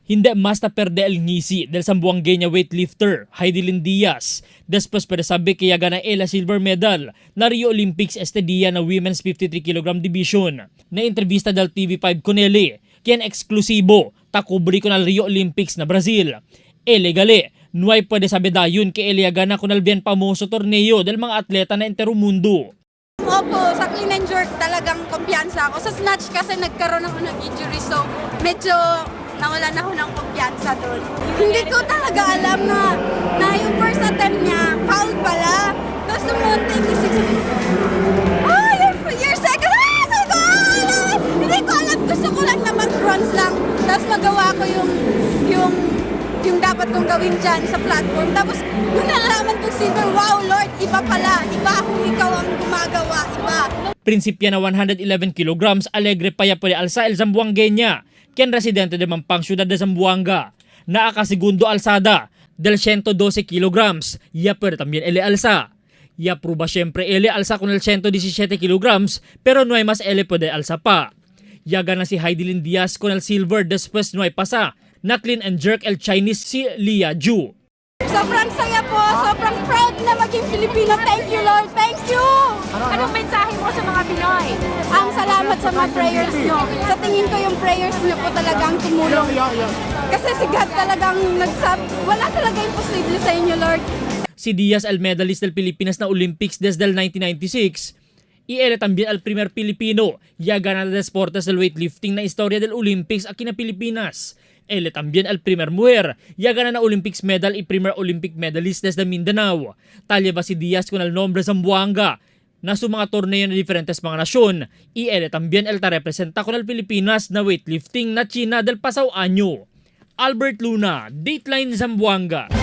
Hindi basta perde el ngisi del Zamboangueña weightlifter Heidelin Diaz. Después pwede sabi kaya gana ela silver medal na Rio Olympics este dia na women's 53 kg division. Na entrevista del TV5 con ele, kien eksklusibo takubri ko na Rio Olympics na Brazil. Ele gali, nuay pwede sabi dayon kay ele gana kun al bien pamoso torneo del mga atleta na entero mundo. Opo, sa clean and jerk talagang kumpiyansa ako. Sa snatch kasi nagkaroon ako ng injury so medyo nawalan ako ng kumpiyansa doon. Hindi ko talaga alam na yung first attempt niya, foul pala. Tapos sumunti, you're second. Hindi ko alam, gusto ko lang na mag-bronze lang. Tapos magawa ko yung dapat kong gawin dyan sa platform. Tapos nung nalaman kong silver, wow Lord, iba pala. Iba kung ikaw ang gumagawa, iba. Prinsipya na 111 kilograms alegre paya pwede alsa el Zamboangueña. Ken residente de Mampang Ciudad de Zamboanga. Na akasegundo alzada del 112 kilograms. Ya pwede también ele alza. Ya prueba siempre ele alza con el 117 kilograms pero no hay más ele pwede alza pa. Ya gana si Heidelin Diaz con el silver después no hay pasa. Na clean and jerk el Chinese si Lia Ju. Sobrang saya po, sobrang proud na maging Pilipino. Thank you Lord, thank you! Anong mensahe mo sa mga Pinoy? Ang salamat sa mga prayers nyo. Sa tingin ko yung prayers nyo po talagang tumulong. Kasi si God talagang wala talaga imposible sa inyo Lord. Si Diaz el medalist del Pilipinas na Olympics desde el 1996. Y él también el primer Pilipino ya ganador de deportes del weightlifting na historia del Olympics aquí na Pilipinas. Él también el primer mujer ya gana na Olympics medal y primer Olympic medalist desde Mindanao. Talya ba si Diaz con el nombre Zamboanga na su mga torneo na diferentes mga nasyon. Y él también el ta representa con el Pilipinas na weightlifting na China del pasado año. Albert Luna, Dateline Zamboanga.